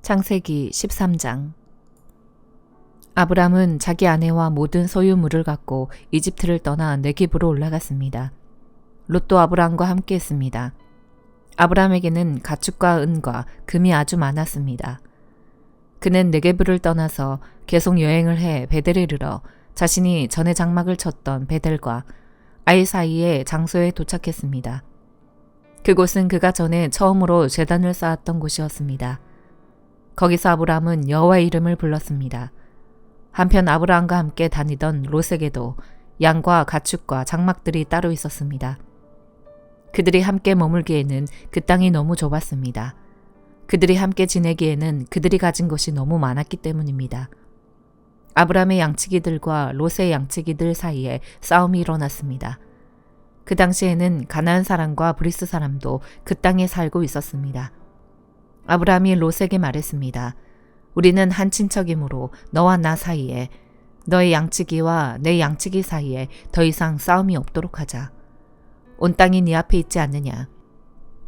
창세기 13장. 아브람은 자기 아내와 모든 소유물을 갖고 이집트를 떠나 네겝으로 올라갔습니다. 롯도 아브람과 함께 했습니다. 아브람에게는 가축과 은과 금이 아주 많았습니다. 그는 네겝을 떠나서 계속 여행을 해 베델에 이르러 자신이 전에 장막을 쳤던 베델과 아이 사이의 장소에 도착했습니다. 그곳은 그가 전에 처음으로 제단을 쌓았던 곳이었습니다. 거기서 아브람은 여호와의 이름을 불렀습니다. 한편 아브람과 함께 다니던 롯에게도 양과 가축과 장막들이 따로 있었습니다. 그들이 함께 머물기에는 그 땅이 너무 좁았습니다. 그들이 함께 지내기에는 그들이 가진 것이 너무 많았기 때문입니다. 아브람의 양치기들과 롯의 양치기들 사이에 싸움이 일어났습니다. 그 당시에는 가나안 사람과 브리스 사람도 그 땅에 살고 있었습니다. 아브람이 롯에게 말했습니다. 우리는 한 친척이므로 너와 나 사이에, 너의 양치기와 내 양치기 사이에 더 이상 싸움이 없도록 하자. 온 땅이 네 앞에 있지 않느냐.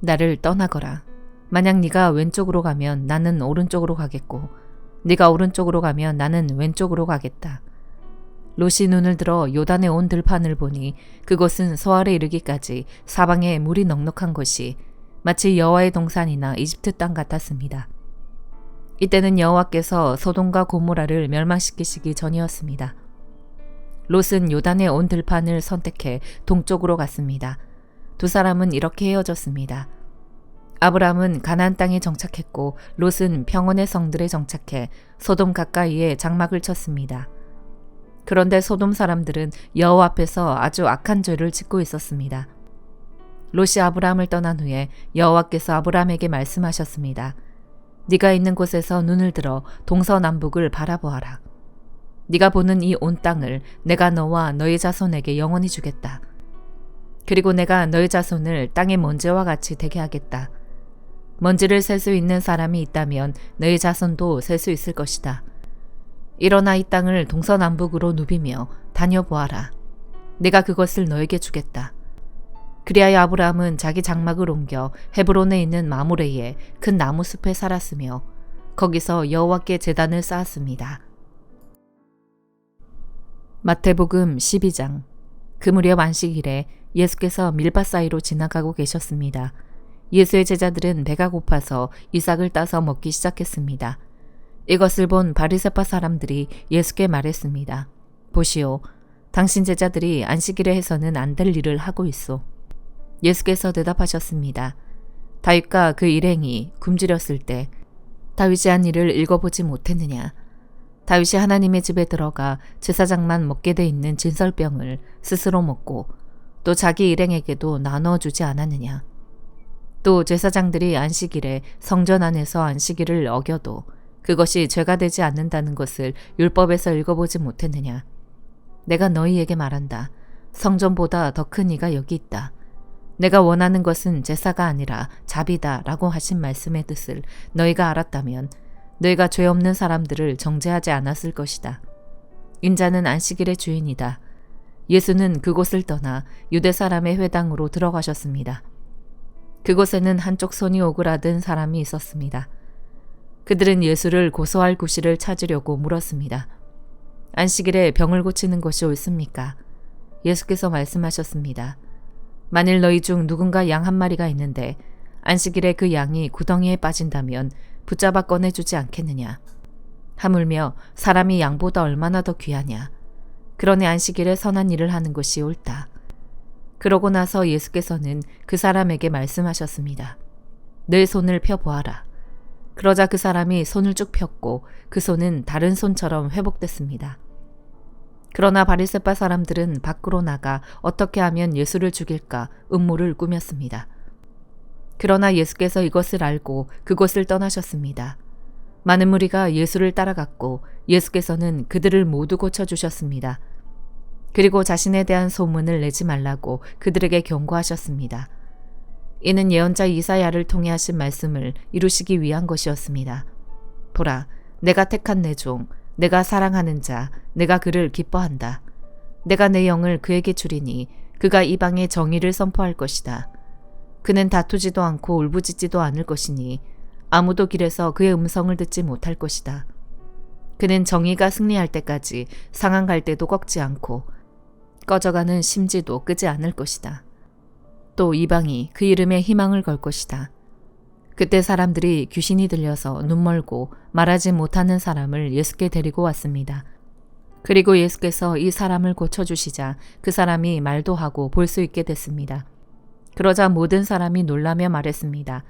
나를 떠나거라. 만약 네가 왼쪽으로 가면 나는 오른쪽으로 가겠고 네가 오른쪽으로 가면 나는 왼쪽으로 가겠다. 롯이 눈을 들어 요단에 온 들판을 보니 그곳은 소알에 이르기까지 사방에 물이 넉넉한 곳이 마치 여호와의 동산이나 이집트 땅 같았습니다. 이때는 여호와께서 소돔과 고모라를 멸망시키시기 전이었습니다. 롯은 요단에 온 들판을 선택해 동쪽으로 갔습니다. 두 사람은 이렇게 헤어졌습니다. 아브람은 가나안 땅에 정착했고 롯은 평원의 성들에 정착해 소돔 가까이에 장막을 쳤습니다. 그런데 소돔 사람들은 여호와 앞에서 아주 악한 죄를 짓고 있었습니다. 롯이 아브람을 떠난 후에 여호와께서 아브람에게 말씀하셨습니다. 네가 있는 곳에서 눈을 들어 동서남북을 바라보아라. 네가 보는 이 온 땅을 내가 너와 너의 자손에게 영원히 주겠다. 그리고 내가 너의 자손을 땅의 먼지와 같이 되게 하겠다. 먼지를 셀 수 있는 사람이 있다면 너의 자손도 셀 수 있을 것이다. 일어나 이 땅을 동서남북으로 누비며 다녀보아라. 내가 그것을 너에게 주겠다. 그리하여 아브람은 자기 장막을 옮겨 헤브론에 있는 마므레에 큰 나무숲에 살았으며 거기서 여호와께 제단을 쌓았습니다. 마태복음 12장. 그 무렵 안식일에 예수께서 밀밭 사이로 지나가고 계셨습니다. 예수의 제자들은 배가 고파서 이삭을 따서 먹기 시작했습니다. 이것을 본 바리새파 사람들이 예수께 말했습니다. 보시오, 당신 제자들이 안식일에 해서는 안 될 일을 하고 있소. 예수께서 대답하셨습니다. 다윗과 그 일행이 굶주렸을 때 다윗이 한 일을 읽어보지 못했느냐. 다윗이 하나님의 집에 들어가 제사장만 먹게 돼 있는 진설병을 스스로 먹고 또 자기 일행에게도 나눠주지 않았느냐. 또 제사장들이 안식일에 성전 안에서 안식일을 어겨도 그것이 죄가 되지 않는다는 것을 율법에서 읽어보지 못했느냐. 내가 너희에게 말한다. 성전보다 더 큰 이가 여기 있다. 내가 원하는 것은 제사가 아니라 자비다 라고 하신 말씀의 뜻을 너희가 알았다면 너희가 죄 없는 사람들을 정죄하지 않았을 것이다. 인자는 안식일의 주인이다. 예수는 그곳을 떠나 유대 사람의 회당으로 들어가셨습니다. 그곳에는 한쪽 손이 오그라든 사람이 있었습니다. 그들은 예수를 고소할 구실을 찾으려고 물었습니다. 안식일에 병을 고치는 것이 옳습니까? 예수께서 말씀하셨습니다. 만일 너희 중 누군가 양 한 마리가 있는데 안식일에 그 양이 구덩이에 빠진다면 붙잡아 꺼내주지 않겠느냐. 하물며 사람이 양보다 얼마나 더 귀하냐. 그러니 안식일에 선한 일을 하는 것이 옳다. 그러고 나서 예수께서는 그 사람에게 말씀하셨습니다. 내 손을 펴보아라. 그러자 그 사람이 손을 쭉 폈고 그 손은 다른 손처럼 회복됐습니다. 그러나 바리새파 사람들은 밖으로 나가 어떻게 하면 예수를 죽일까 음모를 꾸몄습니다. 그러나 예수께서 이것을 알고 그곳을 떠나셨습니다. 많은 무리가 예수를 따라갔고 예수께서는 그들을 모두 고쳐주셨습니다. 그리고 자신에 대한 소문을 내지 말라고 그들에게 경고하셨습니다. 이는 예언자 이사야를 통해 하신 말씀을 이루시기 위한 것이었습니다. 보라, 내가 택한 내 종, 내가 사랑하는 자, 내가 그를 기뻐한다. 내가 내 영을 그에게 주리니 그가 이방에 정의를 선포할 것이다. 그는 다투지도 않고 울부짖지도 않을 것이니 아무도 길에서 그의 음성을 듣지 못할 것이다. 그는 정의가 승리할 때까지 상한 갈대도 꺾지 않고 꺼져가는 심지도 끄지 않을 것이다. 또 이방이 그 이름에 희망을 걸 것이다. 그때 사람들이 귀신이 들려서 눈멀고 말하지 못하는 사람을 예수께 데리고 왔습니다. 그리고 예수께서 이 사람을 고쳐주시자 그 사람이 말도 하고 볼 수 있게 됐습니다. 그러자 모든 사람이 놀라며 말했습니다.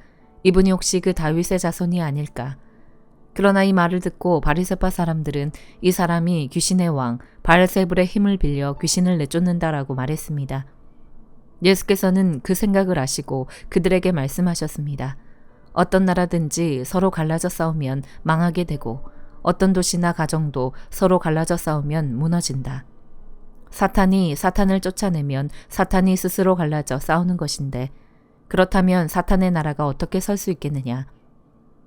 이분이 혹시 그 다윗의 자손이 아닐까? 그러나 이 말을 듣고 바리새파 사람들은 이 사람이 귀신의 왕 바알세불의 힘을 빌려 귀신을 내쫓는다라고 말했습니다. 예수께서는 그 생각을 아시고 그들에게 말씀하셨습니다. 어떤 나라든지 서로 갈라져 싸우면 망하게 되고 어떤 도시나 가정도 서로 갈라져 싸우면 무너진다. 사탄이 사탄을 쫓아내면 사탄이 스스로 갈라져 싸우는 것인데 그렇다면 사탄의 나라가 어떻게 설 수 있겠느냐?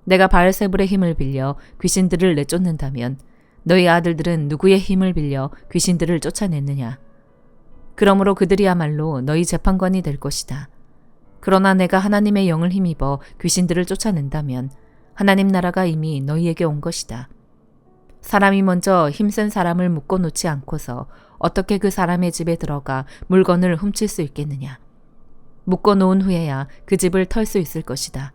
내가 바알세불의 힘을 빌려 귀신들을 내쫓는다면 너희 아들들은 누구의 힘을 빌려 귀신들을 쫓아냈느냐? 그러므로 그들이야말로 너희 재판관이 될 것이다. 그러나 내가 하나님의 영을 힘입어 귀신들을 쫓아낸다면 하나님 나라가 이미 너희에게 온 것이다. 사람이 먼저 힘센 사람을 묶어놓지 않고서 어떻게 그 사람의 집에 들어가 물건을 훔칠 수 있겠느냐. 묶어놓은 후에야 그 집을 털 수 있을 것이다.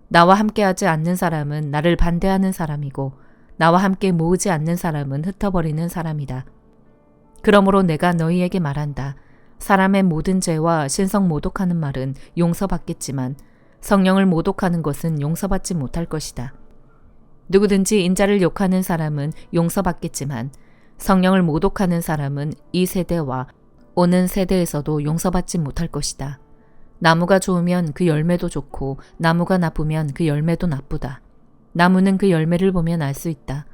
나와 함께하지 않는 사람은 나를 반대하는 사람이고 나와 함께 모으지 않는 사람은 흩어버리는 사람이다. 그러므로 내가 너희에게 말한다. 사람의 모든 죄와 신성 모독하는 말은 용서받겠지만 성령을 모독하는 것은 용서받지 못할 것이다. 누구든지 인자를 욕하는 사람은 용서받겠지만 성령을 모독하는 사람은 이 세대와 오는 세대에서도 용서받지 못할 것이다. 나무가 좋으면 그 열매도 좋고 나무가 나쁘면 그 열매도 나쁘다. 나무는 그 열매를 보면 알 수 있다.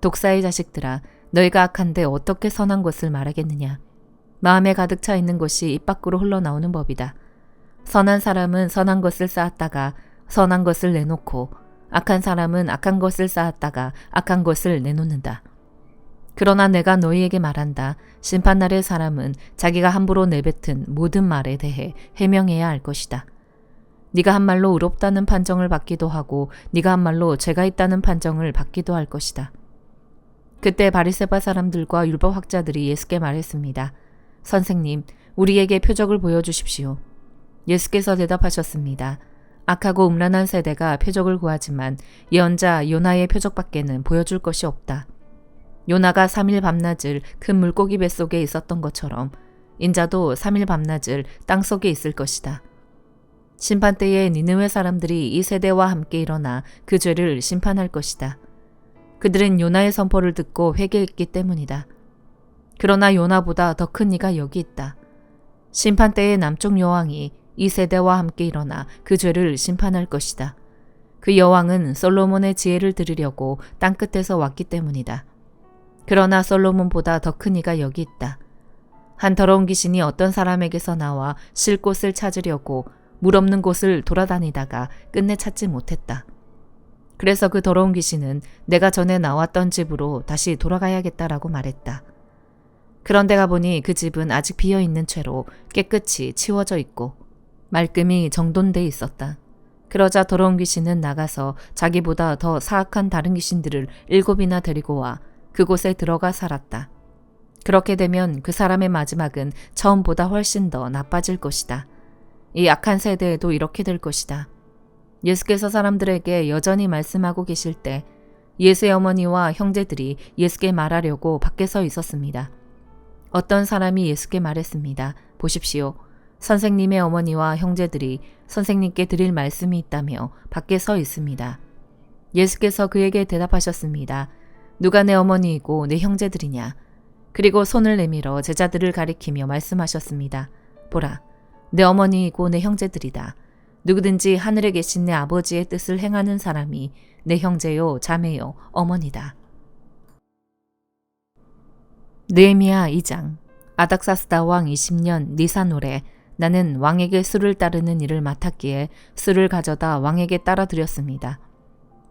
독사의 자식들아, 너희가 악한데 어떻게 선한 것을 말하겠느냐. 마음에 가득 차 있는 것이 입 밖으로 흘러나오는 법이다. 선한 사람은 선한 것을 쌓았다가 선한 것을 내놓고 악한 사람은 악한 것을 쌓았다가 악한 것을 내놓는다. 그러나 내가 너희에게 말한다. 심판날의 사람은 자기가 함부로 내뱉은 모든 말에 대해 해명해야 할 것이다. 네가 한 말로 의롭다는 판정을 받기도 하고 네가 한 말로 죄가 있다는 판정을 받기도 할 것이다. 그때 바리새파 사람들과 율법학자들이 예수께 말했습니다. 선생님, 우리에게 표적을 보여주십시오. 예수께서 대답하셨습니다. 악하고 음란한 세대가 표적을 구하지만 예언자 요나의 표적밖에는 보여줄 것이 없다. 요나가 3일 밤낮을 큰 물고기 뱃속에 있었던 것처럼 인자도 3일 밤낮을 땅속에 있을 것이다. 심판 때에 니느웨 사람들이 이 세대와 함께 일어나 그 죄를 심판할 것이다. 그들은 요나의 선포를 듣고 회개했기 때문이다. 그러나 요나보다 더 큰 이가 여기 있다. 심판 때에 남쪽 여왕이 이 세대와 함께 일어나 그 죄를 심판할 것이다. 그 여왕은 솔로몬의 지혜를 들으려고 땅끝에서 왔기 때문이다. 그러나 솔로몬보다 더 큰 이가 여기 있다. 한 더러운 귀신이 어떤 사람에게서 나와 쉴 곳을 찾으려고 물 없는 곳을 돌아다니다가 끝내 찾지 못했다. 그래서 그 더러운 귀신은 내가 전에 나왔던 집으로 다시 돌아가야겠다라고 말했다. 그런데 가보니 그 집은 아직 비어있는 채로 깨끗이 치워져 있고 말끔히 정돈돼 있었다. 그러자 더러운 귀신은 나가서 자기보다 더 사악한 다른 귀신들을 7이나 데리고 와 그곳에 들어가 살았다. 그렇게 되면 그 사람의 마지막은 처음보다 훨씬 더 나빠질 것이다. 이 악한 세대에도 이렇게 될 것이다. 예수께서 사람들에게 여전히 말씀하고 계실 때 예수의 어머니와 형제들이 예수께 말하려고 밖에 서 있었습니다. 어떤 사람이 예수께 말했습니다. 보십시오. 선생님의 어머니와 형제들이 선생님께 드릴 말씀이 있다며 밖에 서 있습니다. 예수께서 그에게 대답하셨습니다. 누가 내 어머니이고 내 형제들이냐? 그리고 손을 내밀어 제자들을 가리키며 말씀하셨습니다. 보라, 내 어머니이고 내 형제들이다. 누구든지 하늘에 계신 내 아버지의 뜻을 행하는 사람이 내 형제요, 자매요, 어머니다. 느헤미야 2장. 아닥사스다 왕 20년 니산올에 나는 왕에게 술을 따르는 일을 맡았기에 술을 가져다 왕에게 따라 드렸습니다.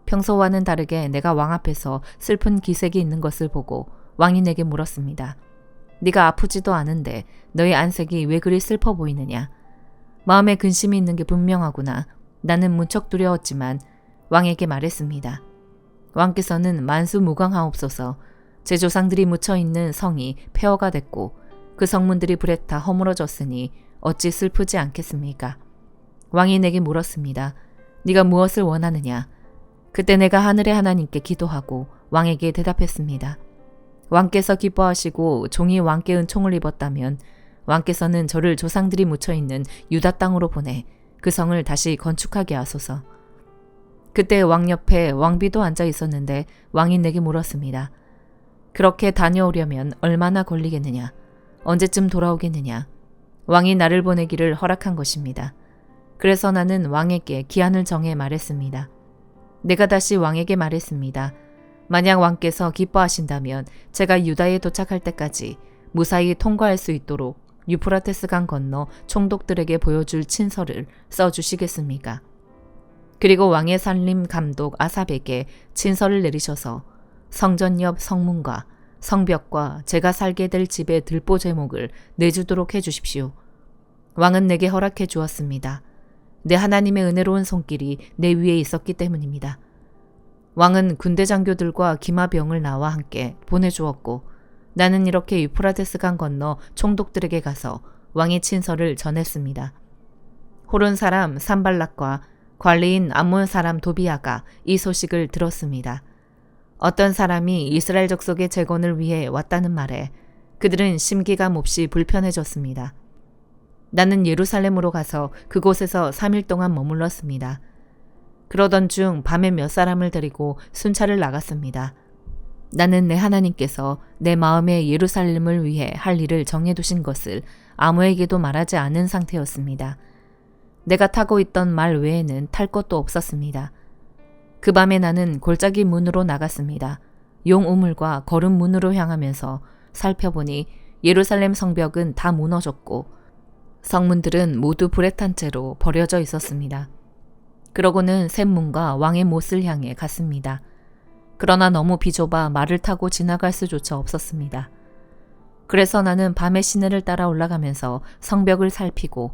평소와는 다르게 내가 왕 앞에서 슬픈 기색이 있는 것을 보고 왕이 내게 물었습니다. 네가 아프지도 않은데 너의 안색이 왜 그리 슬퍼 보이느냐? 마음에 근심이 있는 게 분명하구나. 나는 무척 두려웠지만 왕에게 말했습니다. 왕께서는 만수무강하옵소서. 제 조상들이 묻혀있는 성이 폐허가 됐고 그 성문들이 불에 타 허물어졌으니 어찌 슬프지 않겠습니까? 왕이 내게 물었습니다. 네가 무엇을 원하느냐? 그때 내가 하늘의 하나님께 기도하고 왕에게 대답했습니다. 왕께서 기뻐하시고 종이 왕께 은총을 입었다면 왕께서는 저를 조상들이 묻혀있는 유다 땅으로 보내 그 성을 다시 건축하게 하소서. 그때 왕 옆에 왕비도 앉아 있었는데 왕이 내게 물었습니다. 그렇게 다녀오려면 얼마나 걸리겠느냐? 언제쯤 돌아오겠느냐? 왕이 나를 보내기를 허락한 것입니다. 그래서 나는 왕에게 기한을 정해 말했습니다. 내가 다시 왕에게 말했습니다. 만약 왕께서 기뻐하신다면 제가 유다에 도착할 때까지 무사히 통과할 수 있도록 유프라테스 강 건너 총독들에게 보여줄 친서를 써주시겠습니까? 그리고 왕의 산림 감독 아삽에게 친서를 내리셔서 성전 옆 성문과 성벽과 제가 살게 될 집의 들보 제목을 내주도록 해주십시오. 왕은 내게 허락해 주었습니다. 내 하나님의 은혜로운 손길이 내 위에 있었기 때문입니다. 왕은 군대 장교들과 기마병을 나와 함께 보내주었고 나는 이렇게 유프라테스 강 건너 총독들에게 가서 왕의 친서를 전했습니다. 호론 사람 산발락과 관리인 암몬 사람 도비아가 이 소식을 들었습니다. 어떤 사람이 이스라엘 족속의 재건을 위해 왔다는 말에 그들은 심기가 몹시 불편해졌습니다. 나는 예루살렘으로 가서 그곳에서 3일 동안 머물렀습니다. 그러던 중 밤에 몇 사람을 데리고 순찰을 나갔습니다. 나는 내 하나님께서 내 마음에 예루살렘을 위해 할 일을 정해두신 것을 아무에게도 말하지 않은 상태였습니다. 내가 타고 있던 말 외에는 탈 것도 없었습니다. 그 밤에 나는 골짜기 문으로 나갔습니다. 용 우물과 거름 문으로 향하면서 살펴보니 예루살렘 성벽은 다 무너졌고 성문들은 모두 불에 탄 채로 버려져 있었습니다. 그러고는 샘문과 왕의 못을 향해 갔습니다. 그러나 너무 비좁아 말을 타고 지나갈 수조차 없었습니다. 그래서 나는 밤의 시내를 따라 올라가면서 성벽을 살피고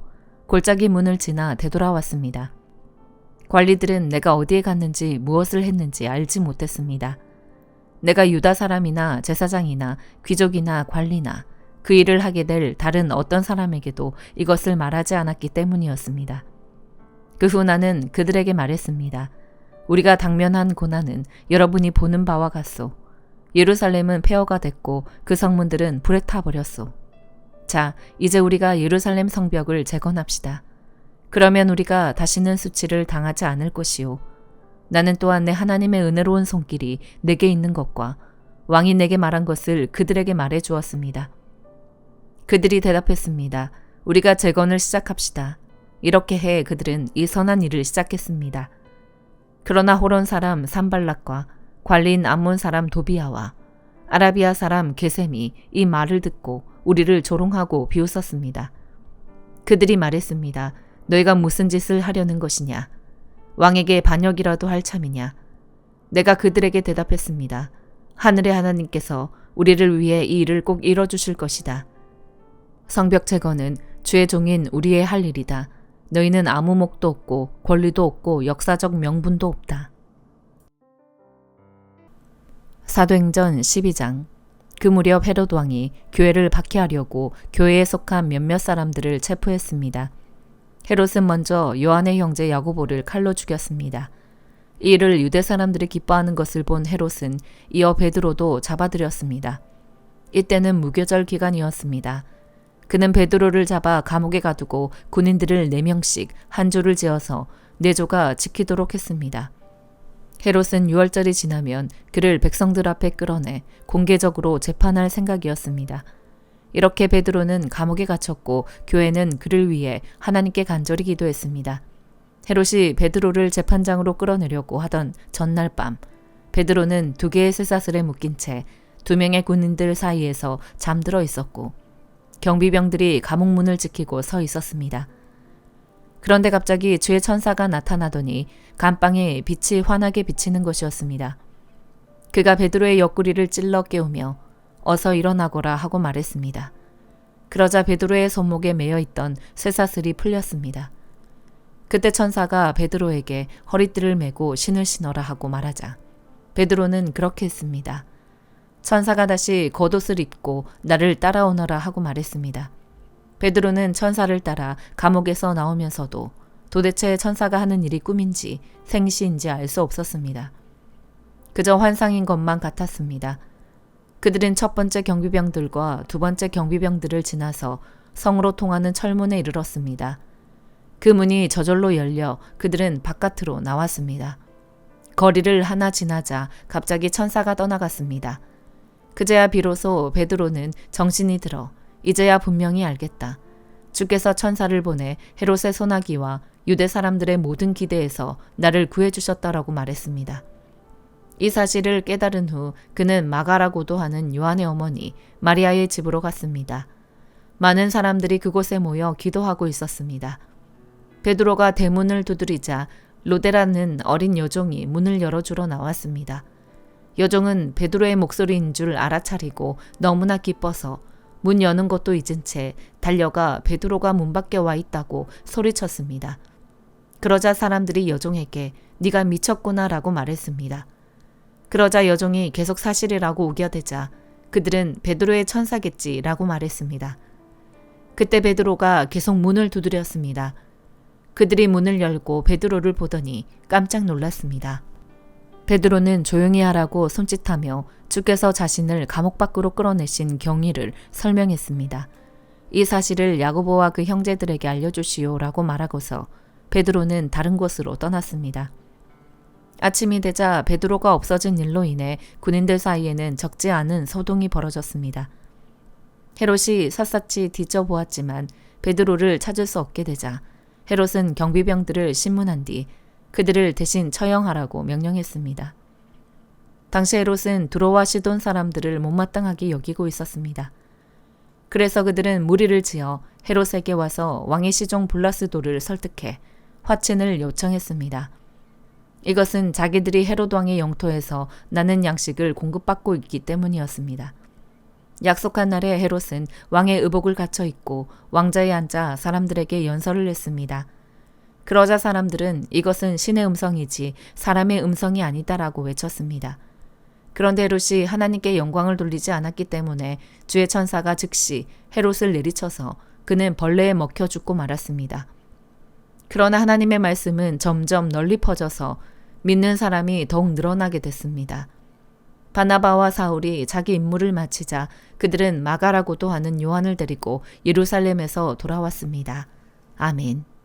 골짜기 문을 지나 되돌아왔습니다. 관리들은 내가 어디에 갔는지 무엇을 했는지 알지 못했습니다. 내가 유다 사람이나 제사장이나 귀족이나 관리나 그 일을 하게 될 다른 어떤 사람에게도 이것을 말하지 않았기 때문이었습니다. 그 후 나는 그들에게 말했습니다. 우리가 당면한 고난은 여러분이 보는 바와 같소. 예루살렘은 폐허가 됐고 그 성문들은 불에 타버렸소. 자, 이제 우리가 예루살렘 성벽을 재건합시다. 그러면 우리가 다시는 수치를 당하지 않을 것이요. 나는 또한 내 하나님의 은혜로운 손길이 내게 있는 것과 왕이 내게 말한 것을 그들에게 말해 주었습니다. 그들이 대답했습니다. 우리가 재건을 시작합시다. 이렇게 해 그들은 이 선한 일을 시작했습니다. 그러나 호론 사람 산발락과 관리인 암몬 사람 도비아와 아라비아 사람 게셈이 이 말을 듣고 우리를 조롱하고 비웃었습니다. 그들이 말했습니다. 너희가 무슨 짓을 하려는 것이냐? 왕에게 반역이라도 할 참이냐? 내가 그들에게 대답했습니다. 하늘의 하나님께서 우리를 위해 이 일을 꼭 이뤄주실 것이다. 성벽 재건은 주의 종인 우리의 할 일이다. 너희는 아무 목도 없고 권리도 없고 역사적 명분도 없다. 사도행전 12장. 그 무렵 헤롯 왕이 교회를 박해하려고 교회에 속한 몇몇 사람들을 체포했습니다. 헤롯은 먼저 요한의 형제 야고보를 칼로 죽였습니다. 이 일을 유대 사람들이 기뻐하는 것을 본 헤롯은 이어 베드로도 잡아들였습니다. 이때는 무교절 기간이었습니다. 그는 베드로를 잡아 감옥에 가두고 군인들을 4명씩 한 조를 지어서 4조가 지키도록 했습니다. 헤롯은 6월절이 지나면 그를 백성들 앞에 끌어내 공개적으로 재판할 생각이었습니다. 이렇게 베드로는 감옥에 갇혔고 교회는 그를 위해 하나님께 간절히 기도했습니다. 헤롯이 베드로를 재판장으로 끌어내려고 하던 전날 밤, 베드로는 2개의 쇠사슬에 묶인 채 2명의 군인들 사이에서 잠들어 있었고 경비병들이 감옥 문을 지키고 서 있었습니다. 그런데 갑자기 주의 천사가 나타나더니 감방에 빛이 환하게 비치는 것이었습니다. 그가 베드로의 옆구리를 찔러 깨우며 어서 일어나거라 하고 말했습니다. 그러자 베드로의 손목에 매여 있던 쇠사슬이 풀렸습니다. 그때 천사가 베드로에게 허리띠를 메고 신을 신어라 하고 말하자 베드로는 그렇게 했습니다. 천사가 다시 겉옷을 입고 나를 따라오너라 하고 말했습니다. 베드로는 천사를 따라 감옥에서 나오면서도 도대체 천사가 하는 일이 꿈인지 생시인지 알 수 없었습니다. 그저 환상인 것만 같았습니다. 그들은 첫 번째 경비병들과 두 번째 경비병들을 지나서 성으로 통하는 철문에 이르렀습니다. 그 문이 저절로 열려 그들은 바깥으로 나왔습니다. 거리를 하나 지나자 갑자기 천사가 떠나갔습니다. 그제야 비로소 베드로는 정신이 들어 이제야 분명히 알겠다. 주께서 천사를 보내 헤롯의 소나기와 유대 사람들의 모든 기대에서 나를 구해주셨다라고 말했습니다. 이 사실을 깨달은 후 그는 마가라고도 하는 요한의 어머니 마리아의 집으로 갔습니다. 많은 사람들이 그곳에 모여 기도하고 있었습니다. 베드로가 대문을 두드리자 로데라는 어린 여종이 문을 열어주러 나왔습니다. 여종은 베드로의 목소리인 줄 알아차리고 너무나 기뻐서 문 여는 것도 잊은 채 달려가 베드로가 문 밖에 와 있다고 소리쳤습니다. 그러자 사람들이 여종에게 네가 미쳤구나 라고 말했습니다. 그러자 여종이 계속 사실이라고 우겨대자 그들은 베드로의 천사겠지 라고 말했습니다. 그때 베드로가 계속 문을 두드렸습니다. 그들이 문을 열고 베드로를 보더니 깜짝 놀랐습니다. 베드로는 조용히 하라고 손짓하며 주께서 자신을 감옥 밖으로 끌어내신 경위를 설명했습니다. 이 사실을 야고보와 그 형제들에게 알려주시오라고 말하고서 베드로는 다른 곳으로 떠났습니다. 아침이 되자 베드로가 없어진 일로 인해 군인들 사이에는 적지 않은 소동이 벌어졌습니다. 헤롯이 샅샅이 뒤져보았지만 베드로를 찾을 수 없게 되자 헤롯은 경비병들을 신문한 뒤 그들을 대신 처형하라고 명령했습니다. 당시 헤롯은 두로와 시돈 사람들을 못마땅하게 여기고 있었습니다. 그래서 그들은 무리를 지어 헤롯에게 와서 왕의 시종 블라스도를 설득해 화친을 요청했습니다. 이것은 자기들이 헤롯 왕의 영토에서 나는 양식을 공급받고 있기 때문이었습니다. 약속한 날에 헤롯은 왕의 의복을 갖춰 입고 왕자에 앉아 사람들에게 연설을 했습니다. 그러자 사람들은 이것은 신의 음성이지 사람의 음성이 아니다라고 외쳤습니다. 그런데 헤롯이 하나님께 영광을 돌리지 않았기 때문에 주의 천사가 즉시 헤롯을 내리쳐서 그는 벌레에 먹혀 죽고 말았습니다. 그러나 하나님의 말씀은 점점 널리 퍼져서 믿는 사람이 더욱 늘어나게 됐습니다. 바나바와 사울이 자기 임무를 마치자 그들은 마가라고도 하는 요한을 데리고 예루살렘에서 돌아왔습니다. 아멘.